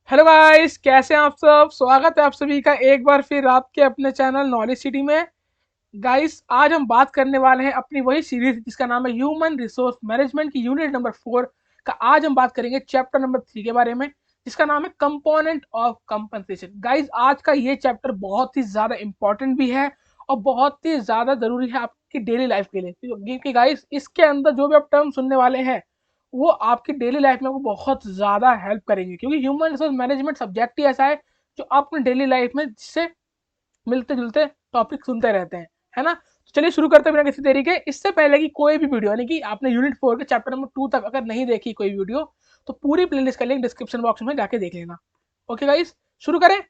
Hello guys, कैसे हैं आप सब। स्वागत है आप सभी का एक बार फिर आपके अपने चैनल नॉलेज सिटी में। गाइस, आज हम बात करने वाले हैं अपनी वही सीरीज जिसका नाम है ह्यूमन रिसोर्स मैनेजमेंट की यूनिट नंबर 4 का। आज हम बात करेंगे चैप्टर नंबर 3 के बारे में जिसका नाम है कंपोनेंट ऑफ कंपनसेशन। गाइस, आज का ये चैप्टर बहुत ही ज़्यादा इंपॉर्टेंट भी है और बहुत ही ज़्यादा ज़रूरी है आपकी डेली लाइफ के लिए, क्योंकि गाइस इसके अंदर जो भी आप टर्म सुनने वाले हैं वो आपकी डेली लाइफ में वो बहुत ज़्यादा हेल्प करेंगे, क्योंकि ह्यूमन रिसोर्स मैनेजमेंट सब्जेक्ट ही ऐसा है जो आप अपनी डेली लाइफ में जिससे मिलते जुलते टॉपिक सुनते रहते हैं, है ना। तो चलिए शुरू करते हैं बिना किसी देरी के। इससे पहले कि कोई भी वीडियो, यानी कि आपने यूनिट 4 के चैप्टर नंबर 2 तक अगर नहीं देखी कोई वीडियो, तो पूरी प्लेलिस्ट का लिंक डिस्क्रिप्शन बॉक्स में जाके देख लेना। ओके गाइस, शुरू करें।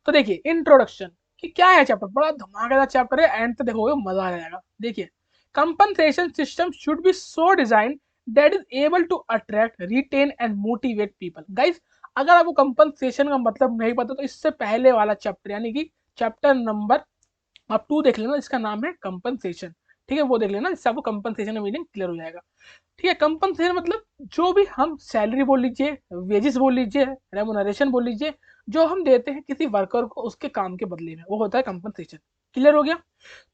तो देखिए इंट्रोडक्शन कि क्या है चैप्टर, बड़ा धमाकेदार चैप्टर है, एंड तक देखोगे मजा आ जाएगा। देखिए, compensation system should be so design that is able to attract, retain and motivate people. Guys, अगर आपको कंपनसेशन का मतलब नहीं पता तो इससे पहले वाला चैप्टर यानी कि चैप्टर नंबर आप 2 देख लेना जिसका नाम है कंपनसेशन। ठीक है, वो देख लेना, जिससे आपको कंपनसेशन का मीनिंग क्लियर हो जाएगा। ठीक है, कंपनसेशन मतलब जो भी हम सैलरी बोल लीजिए, वेजेस बोल लीजिए, रेमुनरेशन बोल लीजिए, जो हम देते हैं किसी वर्कर को उसके काम के बदले में, वो होता है कंपनसेशन। क्लियर हो गया।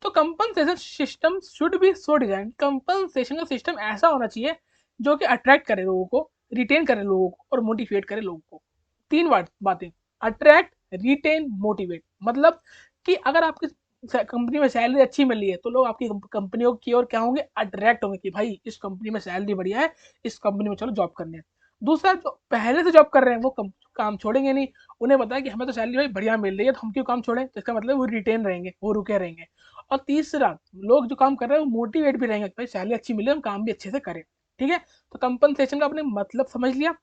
तो compensation system should be so design, compensation का सिस्टम ऐसा होना चाहिए जो कि अट्रैक्ट करे लोगों को, रिटेन करे लोगों को और मोटिवेट करे लोगों को। तीन बातें, अट्रैक्ट, रिटेन, मोटिवेट। मतलब कि अगर आपकी कंपनी में सैलरी अच्छी मिल रही है तो लोग आपकी कंपनियों की ओर क्या होंगे, अट्रैक्ट होंगे कि भाई इस कंपनी में सैलरी बढ़िया है, इस कंपनी में चलो जॉब करने हैं। दूसरा, जो पहले से जॉब कर रहे हैं वो काम छोड़ेंगे नहीं। उन्हें पता है कि हमें तो सैलरी भाई बढ़िया मिल रही है तो हम क्यों काम छोड़ें, तो इसका मतलब वो रिटेन रहेंगे, वो रुके रहेंगे। और तीसरा, लोग जो काम कर रहे हैं वो मोटिवेट भी रहेंगे, भाई सैलरी अच्छी मिले, हम काम भी अच्छे से करें। ठीक है, तो कंपनसेशन का आपने मतलब समझ लिया।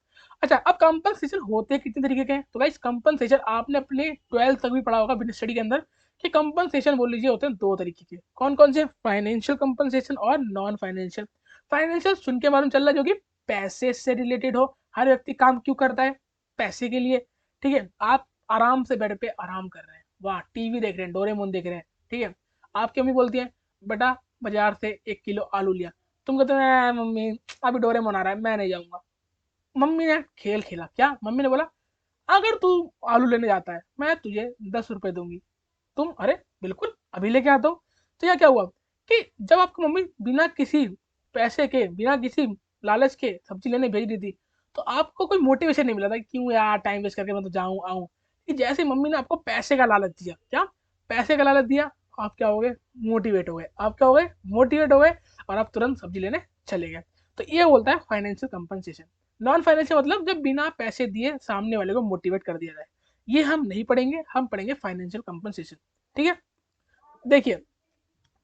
अच्छा, अब कंपनसेशन होते कितने तरीके के हैं, तो गाइस कंपनसेशन आपने अपने 12th तक भी पढ़ा होगा बिजनेस स्टडी के अंदर कि कंपनसेशन बोल लीजिए होते हैं दो तरीके के। कौन कौन से, फाइनेंशियल कंपनसेशन और नॉन फाइनेंशियल। फाइनेंशियल सुन के मालूम चल रहा है जो कि पैसे से रिलेटेड हो। हर व्यक्ति काम क्यों करता है, पैसे के लिए। ठीक है, आप आराम से बेड पे आराम कर रहे हैं, वाह टीवी देख रहे हैं, डोरेमोन देख रहे हैं। ठीक है, आपकी मम्मी बोलती है बेटा बाजार से 1 किलो आलू लिया, तुम कहते हैं मम्मी अभी डोरेमोन आ रहा है मैं नहीं जाऊंगा। मम्मी ने खेल खेला, क्या मम्मी ने बोला अगर तू आलू लेने जाता है मैं तुझे 10 रुपए दूंगी। तुम अरे बिल्कुल अभी लेके आता हूँ। तो यह क्या हुआ कि जब आपकी मम्मी बिना किसी पैसे के, बिना किसी लालच के सब्जी लेने भेज रही थी, तो आपको कोई मोटिवेशन नहीं मिला था कि क्यों यार टाइम वेस्ट करके मैं तो जाऊँ आऊँ। कि जैसे मम्मी ने आपको पैसे का लालच दिया, क्या पैसे का लालच दिया, आप क्या हो गए, मोटिवेट हो गए। आप क्या हो गए, मोटिवेट हो गए, और आप तुरंत सब्जी लेने चले गए। तो ये बोलता है फाइनेंशियल कंपनसेशन। नॉन फाइनेंशियल मतलब जब बिना पैसे दिए सामने वाले को मोटिवेट कर दिया जाए, ये हम नहीं पढ़ेंगे, हम पढ़ेंगे फाइनेंशियल कंपनसेशन। ठीक है, देखिए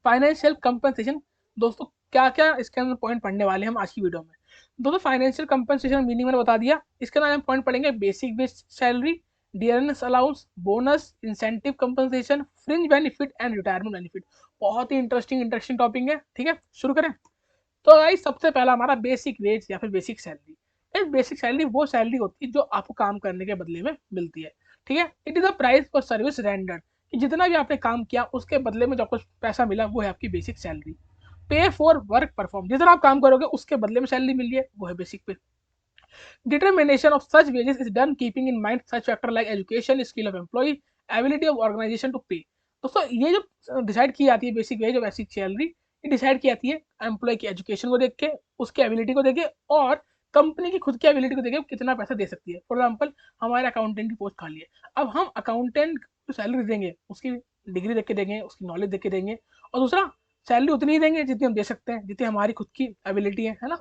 फाइनेंशियल कंपनसेशन, दोस्तों क्या क्या इसके अंदर पॉइंट पढ़ने वाले हैं हम आज की वीडियो में। दोस्तों फाइनेंशियल कंपनसेशन मीनिंग मैंने बता दिया, इसके अंदर हम पॉइंट पढ़ेंगे basic base salary, dearness allowance, bonus, incentive compensation, fringe benefit and retirement benefit. बहुत ही इंटरेस्टिंग टॉपिक है। ठीक है, शुरू करें। तो गाइस सबसे पहला हमारा बेसिक वेज या फिर बेसिक सैलरी। बेसिक सैलरी वो सैलरी होती है जो आपको काम करने के बदले में मिलती है। ठीक है, it is a price for service rendered, कि जितना भी आपने काम किया उसके बदले में जो आपको पैसा मिला वो है आपकी बेसिक सैलरी। पे फॉर वर्क परफॉर्म, जितना आप काम करोगे उसके बदले में सैलरी मिल रही है, वो है basic pay. Determination of such wages is done keeping in mind such factor like education, skill of employ, ability of organization to pay. दोस्तों ये जो डिसाइड की जाती है बेसिक वेज और बेसिक सैलरी, ये डिसाइड की जाती है एम्प्लॉय की एजुकेशन को देख के, उसकी एबिलिटी को देख के, और कंपनी की खुद की एबिलिटी को देख के कितना पैसा दे सकती है। फॉर एग्जाम्पल, हमारे अकाउंटेंट की पोस्ट खाली है, अब हम अकाउंटेंट को सैलरी देंगे उसकी डिग्री देख के देंगे, उसकी नॉलेज देख के देंगे, और दूसरा सैलरी उतनी ही देंगे जितनी हम दे सकते हैं, जितनी हमारी खुद की एबिलिटी है ना।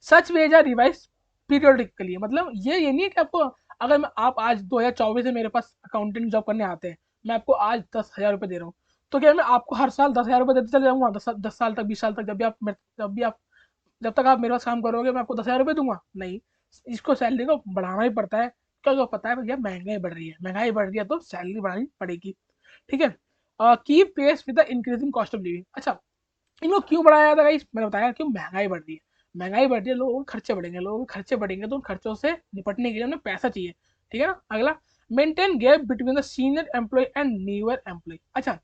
सच वेज आर रिवाइज पीरियोडिकली, मतलब ये नहीं है कि आपको, अगर मैं आप आज 2024 से मेरे पास अकाउंटेंट जॉब करने आते हैं, मैं आपको आज 10,000 रुपये दे रहा हूँ, तो क्या मैं आपको हर साल 10,000 रुपये देते चले जाऊंगा, 10 साल तक, 20 साल तक, जब तक आप मेरे पास काम करोगे मैं आपको 10,000 रुपये दूंगा, नहीं। इसको सैलरी को बढ़ाना ही पड़ता है, क्योंकि पता है भैया महंगाई बढ़ रही है, महंगाई बढ़ रही है तो सैलरी बढ़ानी पड़ेगी। ठीक है, keep pace with the increasing cost of living. अच्छा, इनको क्यों बढ़ाया जाता है, मैंने बताया क्यों, महंगाई बढ़ रही है। महंगाई बढ़ रही है, लोगों के खर्चे बढ़ेंगे, लोगों के खर्चे बढ़ेंगे तो उन खर्चों से निपटने के लिए उन्हें पैसा चाहिए। ठीक है ना। अगला, maintain gap between the senior employ and newer employ. अच्छा,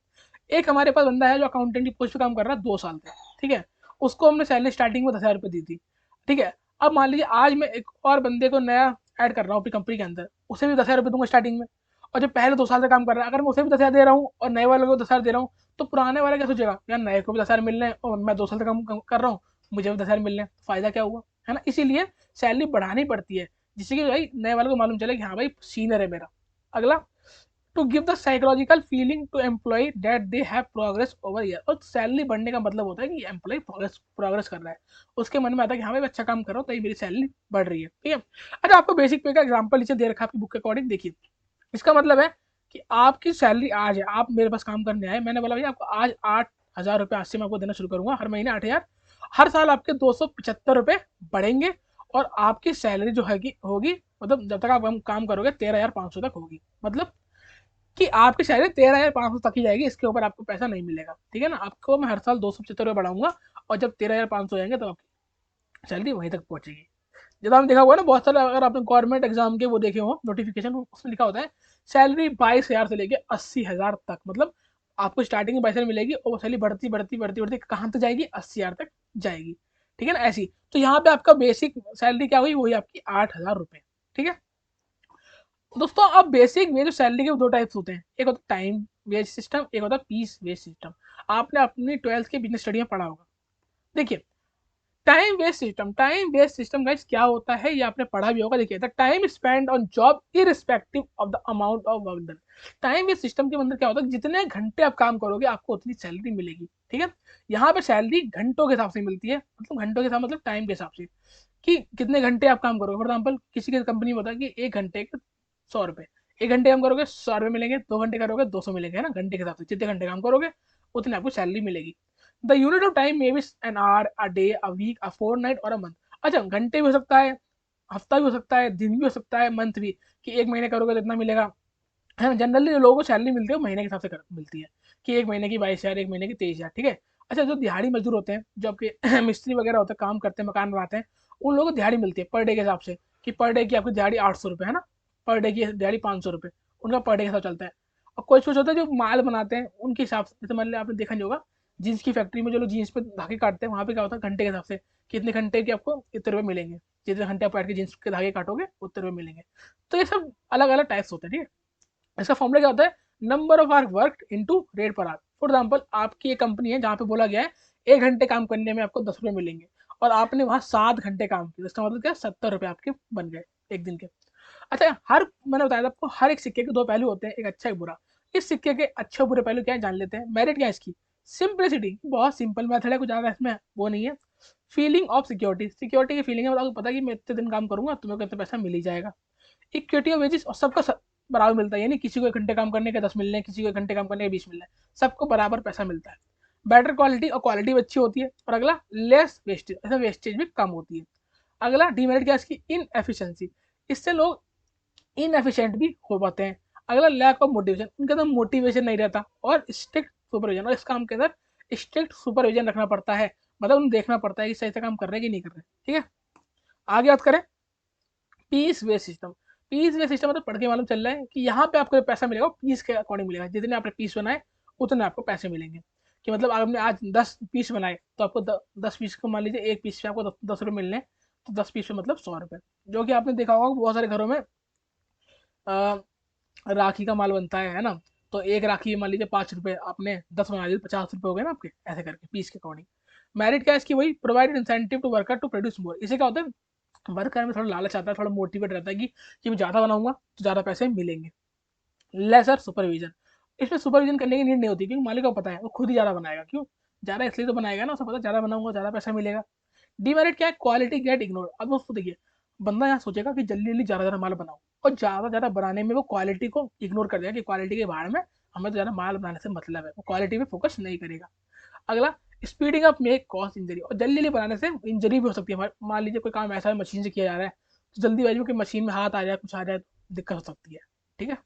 एक हमारे पास बंदा है जो अकाउंटेंट की पोस्ट पे काम कर रहा है 2 साल से। ठीक है, उसको हमने सैलरी स्टार्टिंग में 10,000 रुपये दी थी। ठीक है, अब मान लीजिए आज मैं एक और बंदे को नया ऐड कर रहा हूँ अपनी कंपनी के अंदर, उसे भी 10,000 रुपये दूंगा स्टार्टिंग में। और जो पहले 2 साल से काम कर रहा है, अगर मैं उसे भी 10,000 दे रहा हूँ और नए वाले को 10,000 दे रहा हूँ, तो पुराने वाला क्या सोचेगा, यार नए को भी 10,000 मिल रहे हैं और मैं 2 साल से काम कर रहा हूँ, मुझे भी 10,000 मिल रहे हैं, फायदा क्या हुआ, है ना। इसीलिए सैलरी बढ़ानी पड़ती है, जिससे कि भाई नए वाले को मालूम चले कि हाँ भाई सीनियर है मेरा। अगला, to give the psychological feeling to employ that they have progress over year. और सैलरी बढ़ने का मतलब होता है कि एम्प्लॉय प्रोग्रेस कर रहा है, उसके मन में आता है कि हाँ भाई मैं अच्छा काम कर रहा हूँ तो मेरी सैलरी बढ़ रही है, ठीक है। अच्छा, आपको बेसिक पे का एग्जांपल नीचे दे रखा है आपकी बुक के अकॉर्डिंग, देखिए। इसका मतलब है कि आपकी सैलरी आज है, आप मेरे पास काम करने आए, मैंने बोला भैया आपको आज 8,000 रुपये आज से मैं आपको देना शुरू करूंगा, हर महीने 8,000। हर साल आपके 275 रुपये बढ़ेंगे, और आपकी सैलरी जो है होगी, मतलब जब तक आप काम करोगे 13,500 तक होगी। मतलब कि आपकी सैलरी 13,500 तक ही जाएगी, इसके ऊपर आपको पैसा नहीं मिलेगा, ठीक है ना। आपको मैं हर साल 275 रुपये बढ़ाऊंगा, और जब 13,500 हो जाएंगे तो आपकी सैलरी वहीं तक पहुंचेगी। जब आपने देखा होगा ना बहुत सारे, अगर आपने गवर्नमेंट एग्जाम के वो देखे हो नोटिफिकेशन, उसमें लिखा होता है सैलरी 22,000 से लेके 80,000 तक। मतलब आपको स्टार्टिंग में 22,000 मिलेगी और वो सैलरी बढ़ती बढ़ती बढ़ती बढ़ती कहाँ तक जाएगी, 80,000 तक जाएगी, ठीक है ना। ऐसी तो यहाँ पे आपका बेसिक सैलरी क्या हुई, वही आपकी 8,000 रुपये, ठीक है दोस्तों। अब बेसिक वेज सैलरी के 2 टाइप्स होते हैं, एक होता है टाइम वेज सिस्टम, एक होता है पीस वेज सिस्टम। आपने अपनी 12th के बिजनेस स्टडी में पढ़ा होगा। देखिए, टाइम वेस्ट सिस्टम गाइस क्या होता है, ये आपने पढ़ा भी होगा। देखिए, the time spend on job irrespective of the amount of work done. Time waste system के अंदर क्या होता है, जितने घंटे आप काम करोगे आपको उतनी सैलरी मिलेगी, ठीक है। यहाँ पे सैलरी घंटों के हिसाब से मिलती है, मतलब घंटों के साथ मतलब टाइम के हिसाब से, कि कितने घंटे आप काम करोगे। फॉर एग्जाम्पल किसी की कंपनी में होता है कि 1 घंटे के 100 रुपये, 1 घंटे काम करोगे 100 रुपये मिलेंगे, 2 घंटे करोगे 200 मिलेंगे, है ना। घंटे के हिसाब से जितने घंटे काम करोगे उतनी आपको सैलरी मिलेगी। The unit of time may be an hour, a day, a week, a fortnight और अ मंथ। अच्छा, घंटे भी हो सकता है, हफ्ता भी हो सकता है, दिन भी हो सकता है, मंथ भी, कि 1 महीने करोगे तो इतना मिलेगा, है ना। जनरली लोगों को सैलरी मिलती है महीने के हिसाब से मिलती है, कि 1 महीने की 22,000, 1 महीने की 23,000, ठीक है। अच्छा, जो दिहाड़ी मजदूर होते हैं, जो आपके मिस्त्री वगैरह होते हैं, काम करते हैं, मकान बनाते हैं, उन लोगों को दिहाड़ी मिलती है पर डे के हिसाब से, कि पर डे की आपकी दिहाड़ी 800 रुपये, है ना। पर डे की दिहाड़ी 500 रुपये, उनका पर डे के हिसाब चलता है। और कुछ कुछ होता है जो माल बनाते हैं उनके हिसाब से, जैसे मान लिया आपने देखा नहीं होगा, जीन्स की फैक्ट्री में जो लोग जीन्स पे धागे काटते हैं, वहाँ पे क्या होता है घंटे के हिसाब से, कितने घंटे के आपको इतने रुपये मिलेंगे, जितने घंटे आप बैठ के जीन्स के धागे काटोगे उतने रुपये मिलेंगे। तो ये सब अलग अलग टाइप्स होते हैं, ठीक है। इसका फॉर्मूला क्या होता है, number of hour work into rate per hour. For example आपकी एक कंपनी है जहाँ पे बोला गया है 1 घंटे काम करने में आपको 10 रुपये मिलेंगे, और आपने वहाँ 7 घंटे काम किया, इसका मतलब क्या, 70 रुपये आपके बन गए एक दिन के। अच्छा, हर मैंने बताया था आपको, हर एक सिक्के के 2 पहलू होते हैं, एक अच्छा एक बुरा। इस सिक्के के अच्छे बुरे पहलू क्या है जान लेते हैं। मेरिट क्या है इसकी, सिंपलिसिटी, बहुत सिंपल मेथड है, कुछ ज़्यादा इसमें वो नहीं है। फीलिंग ऑफ सिक्योरिटी, सिक्योरिटी की फीलिंग है, मतलब आपको पता है कि मैं इतने दिन काम करूंगा तुम्हें को इतना पैसा मिल ही जाएगा। इक्विटी ऑफ वेजेस, और सबका बराबर मिलता है, यानी किसी को 1 घंटे काम करने के 10 मिल रहे हैं, किसी को 1 घंटे काम करने के 20 मिल रहे हैं, सबको बराबर पैसा मिलता है। बेटर क्वालिटी, और क्वालिटी भी अच्छी होती है। और अगला, लेस वेस्टेज, ऐसा वेस्टेज भी कम होती है। अगला डिमेरिट क्या है इसकी, इनएफिशिएंसी, इससे लोग इनएफिशिएंट भी हो पाते हैं। अगला, लैक ऑफ मोटिवेशन, उनके अंदर मोटिवेशन नहीं रहता। और स्ट्रिक्ट सुपरविजन, और इस काम के अंदर स्ट्रिक्ट सुपरविजन रखना पड़ता है, मतलब उन्हें देखना पड़ता है कि सही से काम कर रहे हैं कि नहीं कर रहे, ठीक है। आगे बात करें, piece base system. Piece base system मतलब पढ़ के मालूम चल रहा है कि यहाँ पे आपको पैसा मिलेगा पीस के अकॉर्डिंग मिलेगा, जितने आपने पीस बनाए उतने आपको पैसे मिलेंगे। कि मतलब आपने आज 10 पीस बनाए तो आपको 10 पीस को मान लीजिए एक पीस पे आपको 10 रुपये मिलने हैं, तो 10 पीस पे मतलब 100 रुपये। जो कि आपने देखा होगा बहुत सारे घरों में राखी का माल बनता है ना। तो एक राखी मान लीजिए 5 रुपये, आपने 10 बना लीजिए 50 रुपये हो गए ना आपके, ऐसे करके पीस के अकॉर्डिंग। मेरिट क्या है इसकी, वही provide incentive to worker to produce more. इसे क्या होता है, वर्क करने में थोड़ा लालच आता है, थोड़ा मोटिवेट रहता है कि मैं ज़्यादा बनाऊंगा तो ज़्यादा पैसे मिलेंगे। लेसर सुपरविजन, इसमें सुपरविजन करने की नीड नहीं होती, क्योंकि मालिक को पता है वो खुद ही ज़्यादा बनाएगा। क्यों ज़्यादा, इसलिए तो बनाएगा ना, उसे पता ज़्यादा बनाऊंगा ज़्यादा पैसा मिलेगा। डीमेरिट क्या है, क्वालिटी गेट इग्नोर। अब दोस्तों देखिए, बंदा यहाँ सोचेगा कि जल्दी जल्दी ज़्यादा ज़्यादा माल बनाओ, और ज़्यादा ज़्यादा बनाने में वो क्वालिटी को इग्नोर कर देगा, कि क्वालिटी के बारे में हमें तो ज़्यादा माल बनाने से मतलब है, वो क्वालिटी पे फोकस नहीं करेगा। अगला, speeding up make cost injury, और जल्दी जल्दी बनाने से इंजरी भी हो सकती है। मान लीजिए कोई काम ऐसा है मशीन से किया जा रहा है, तो जल्दीबाजी में कि मशीन में हाथ आ जाए, कुछ आ जाए, तो दिक्कत हो सकती है, ठीक है।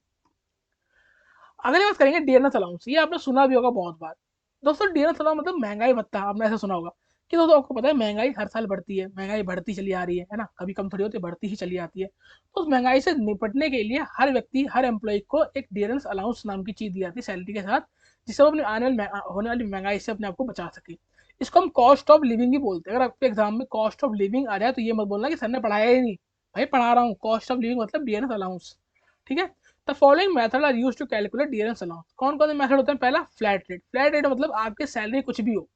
अगली बात करेंगे डीएनएस अलाउंस, ये आपने सुना भी होगा बहुत बार। दोस्तों डीएनएस अलाउंस मतलब महंगाई भत्ता, आपने ऐसा सुना होगा। कि दोस्तों आपको पता है महंगाई हर साल बढ़ती है, महंगाई बढ़ती चली आ रही है ना, कभी कम थोड़ी होती है, बढ़ती ही चली आती है। तो उस महंगाई से निपटने के लिए हर व्यक्ति, हर एम्प्लॉय को एक डीएनएस अलाउंस नाम की चीज दी जाती है सैलरी के साथ, जिससे वो अपनी आने वाली होने वाली महंगाई से अपने आप को बचा सके। इसको हम कॉस्ट ऑफ लिविंग भी बोलते हैं। अगर आपके एग्जाम में कॉस्ट ऑफ लिविंग आ जाए तो ये मत बोलना कि सर ने पढ़ाया ही नहीं, भाई पढ़ा रहा हूँ। कॉस्ट ऑफ लिविंग मतलब डीएनएस अलाउंस, ठीक है। The following method are use to calculate dearness allowance. कौन कौन से मेथड होते हैं? पहला फ्लैट रेट। फ्लैट रेट मतलब आपके सैलरी कुछ भी हो,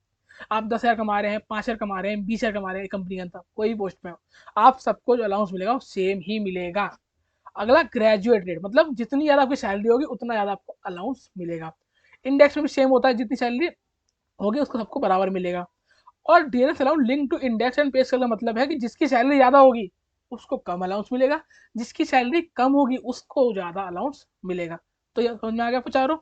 आप 10,000 कमा रहे हैं, 5,000 कमा रहे हैं, 20,000 कमा रहे हैं, कंपनी के अंदर कोई पोस्ट में हो, आप सबको जो अलाउंस मिलेगा सेम ही मिलेगा। अगला ग्रेजुएट रेट, मतलब जितनी ज़्यादा आपकी सैलरी होगी उतना ज़्यादा आपको अलाउंस मिलेगा। इंडेक्स में भी सेम होता है, जितनी सैलरी होगी उसको सबको बराबर मिलेगा। और dearness allowance link to index and pay scale का मतलब है कि जिसकी सैलरी ज़्यादा होगी उसको कम अलाउंस मिलेगा, जिसकी सैलरी कम होगी उसको ज़्यादा अलाउंस मिलेगा। तो ये समझ में आ गया आपको चारों।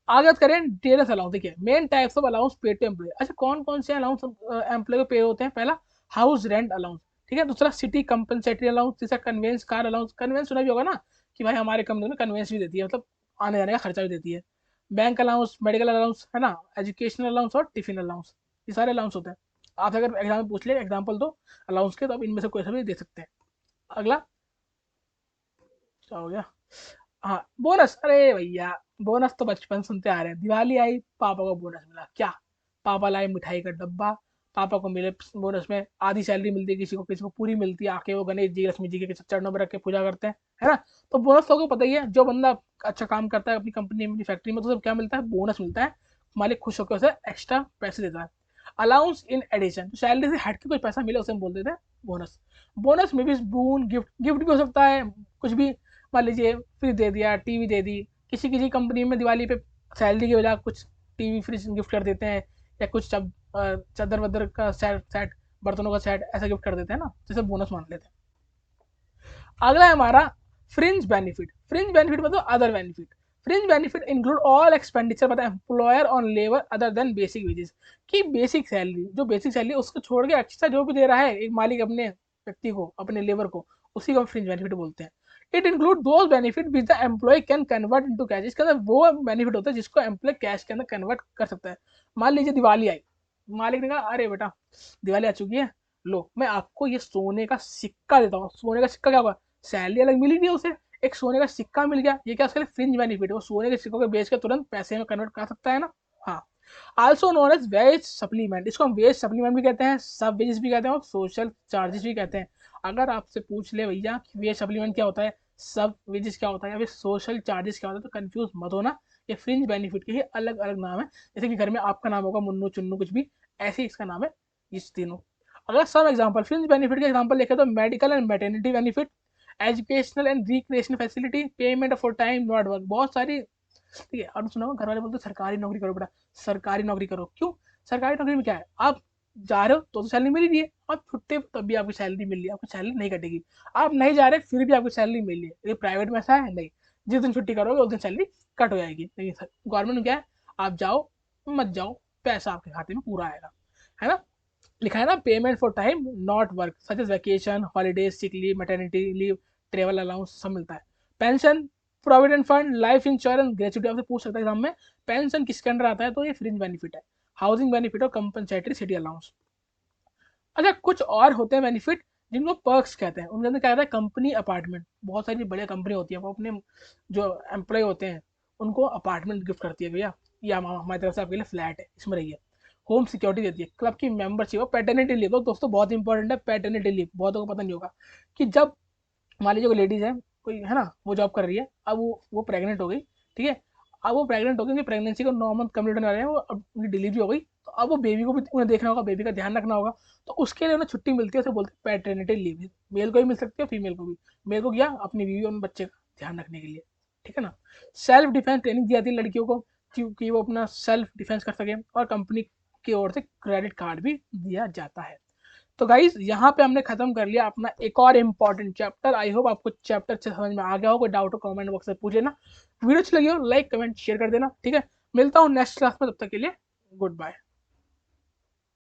आगे बात करें डियरेंस अलाउंस। देखिए main types of allowance paid to employ. अच्छा कौन कौन से अलाउंस एम्प्लॉय को पे होते हैं? पहला हाउस रेंट अलाउंस, ठीक है। दूसरा सिटी कंपनसेटरी अलाउंस, तीसरा कन्वेंस कार अलाउंस। कन्वेंस सुना भी होगा ना कि भाई हमारे कंपनी में कन्वेंस भी देती है, मतलब आने जाने का खर्चा भी देती है। बैंक अलाउंस, मेडिकल अलाउंस है ना, एजुकेशनल अलाउंस और टिफिन अलाउंस, ये सारे अलाउंस होते हैं। आप अगर एग्जाम में पूछ ले एग्जाम्पल दो अलाउंस के, तो आप इनमें से कोई सा भी दे सकते हैं। अगला क्या हो गया? हाँ बोनस। अरे भैया बोनस तो बचपन सुनते आ रहे हैं। दिवाली आई, पापा को बोनस मिला, क्या पापा लाए मिठाई का डब्बा, पापा को मिले बोनस में आधी सैलरी मिलती है, किसी को पूरी मिलती है, आके वो गणेश जी लक्ष्मी जी के चरणों में रख के पूजा करते हैं, है ना। तो बोनस तो पता ही है, जो बंदा अच्छा काम करता है अपनी कंपनी में, अपनी फैक्ट्री में, तो सब क्या मिलता है? बोनस मिलता है। मालिक खुश होकर उसे एक्स्ट्रा पैसे देता है। अलाउंस इन एडिशन, तो सैलरी से हट के कोई पैसा मिले उसे हम बोल देते हैं बोनस। बोनस में भी बून गिफ्ट, गिफ्ट भी हो सकता है कुछ भी। मान लीजिए फ्रिज दे दिया, टीवी दे दी, किसी किसी कंपनी में दिवाली पे सैलरी की वजह कुछ टीवी फ्रिज गिफ्ट कर देते हैं, या कुछ चादर वदर का सेट सेट, बर्तनों का सेट ऐसा गिफ्ट कर देते हैं ना, जैसे बोनस मान लेते हैं। अगला है हमारा फ्रिंज बेनिफिट। फ्रिंज बेनिफिट मतलब other benefit. Fringe benefit include all expenditure by employer on labour other than basic wages. कि बेसिक सैलरी, जो बेसिक सैलरी उसको छोड़ के एक्स्ट्रा जो भी दे रहा है एक मालिक अपने व्यक्ति को, अपने लेबर को, उसी को फ्रिंज बेनिफिट बोलते हैं। It include those benefit which the employ can convert into cash. इसके अंदर वो बेनिफिट होता है जिसको एम्प्लॉय कैश के अंदर कन्वर्ट कर सकता है। मान लीजिए दिवाली आई, मालिक ने कहा अरे बेटा दिवाली आ चुकी है, लो मैं आपको ये सोने का सिक्का देता हूँ। सोने का सिक्का क्या होगा? सैलरी अलग मिली नहीं उसे, एक सोने का सिक्का मिल गया। ये क्या उसके लिए फ्रिंज बेनिफिट है, वो सोने के सिक्कों को बेच के तुरंत पैसे में कन्वर्ट कर सकता है ना। हाँ। Also known as wage supplement, इसको हम वेज सप्लीमेंट भी कहते हैं, सब वेजेस भी कहते हैं, और सोशल चार्जेस भी कहते हैं। अगर आपसे पूछ ले भैया कि वेज सप्लीमेंट क्या होता है, सब वेजेस क्या होता है, या फिर सोशल चार्जेस क्या होता है, तो कंफ्यूज मत होना। ये फ्रिंज बेनिफिट के ही अलग अलग नाम है। जैसे कि घर में आपका नाम होगा मुन्नू चुन्नू कुछ भी, ऐसे ही इसका नाम है इस तीनों। अगर सब एग्जांपल फ्रिंज बेनिफिट के एग्जांपल देखें तो medical and maternity benefit, educational and recreational facility, payment for time not work, बहुत सारी। ठीक है। और सुनो घर वाले बोलते सरकारी नौकरी करो बेटा, सरकारी नौकरी करो। क्यों? सरकारी नौकरी में क्या है, आप जा रहे हो तो सैलरी मिल रही है, आप छुट्टे तब भी आपकी सैलरी मिल रही है, आपकी सैलरी नहीं कटेगी। आप नहीं जा रहे फिर भी आपकी सैलरी मिल रही है। ये प्राइवेट में ऐसा है नहीं, जिस दिन छुट्टी करोगे उस दिन सैलरी कट हो जाएगी। लेकिन गवर्नमेंट में क्या है, आप जाओ मत जाओ पैसा आपके खाते में पूरा आएगा, है ना। लिखा है ना payment for time not work such as vacation, holidays, sick leave, maternity leave, travel allowance सब मिलता है। Pension, provident fund, life insurance, gratuity. आपसे पूछ सकता है एग्जाम में पेंशन किसके अंडर आता है, तो ये फ्रिंज बेनिफिट है। हाउसिंग बेनिफिट और कंपनसेटरी सिटी अलाउंस। अच्छा कुछ और होते हैं बेनिफिट जिनको पर्क्स कहते हैं। उनके अंदर क्या कहता है, कंपनी अपार्टमेंट। बहुत सारी बड़ी कंपनी होती है, वो अपने जो एम्प्लॉय होते हैं उनको अपार्टमेंट गिफ्ट करती है, भैया ये हमारी तरफ से आपके लिए फ्लैट है, इसमें रहिए। होम सिक्योरिटी देती है, क्लब की मेंबरशिप और पैटर्निटी लीव। तो दोस्तों बहुत इंपॉर्टेंट है पैटर्निटी लीव, बहुतों को पता नहीं होगा कि जब मान लीजिए कोई लेडीज है, कोई है ना, वो जॉब कर रही है, अब वो प्रेग्नेंट हो गई, ठीक है। अब वो प्रेग्नेंट हो गई, उनकी प्रेगनेंसी को 9 मंथ कंप्लीट होने वाले हैं, वो अब उनकी डिलीवरी हो गई, तो अब वो बेबी को भी उन्हें देखना होगा, बेबी का ध्यान रखना होगा। तो उसके लिए उन्हें छुट्टी मिलती है, उसे बोलते हैं पैटर्निटी लीव। मेल को भी मिल सकती है, फीमेल को भी। मेल को क्या, अपनी बीवी और बच्चे का ध्यान रखने के लिए, ठीक है ना। सेल्फ डिफेंस ट्रेनिंग दी जाती है लड़कियों को, क्योंकि वो अपना सेल्फ डिफेंस कर सके, और कंपनी की ओर से क्रेडिट कार्ड भी दिया जाता है। तो गाइज यहाँ पे हमने खत्म कर लिया अपना एक और इम्पॉर्टेंट चैप्टर। आई होप आपको चैप्टर अच्छे समझ में आ गया हो। कोई डाउट हो कमेंट बॉक्स में पूछ लेना। वीडियो अच्छी लगी हो लाइक कमेंट शेयर कर देना, ठीक है। मिलता हूँ नेक्स्ट क्लास में, तब तक के लिए गुड बाय।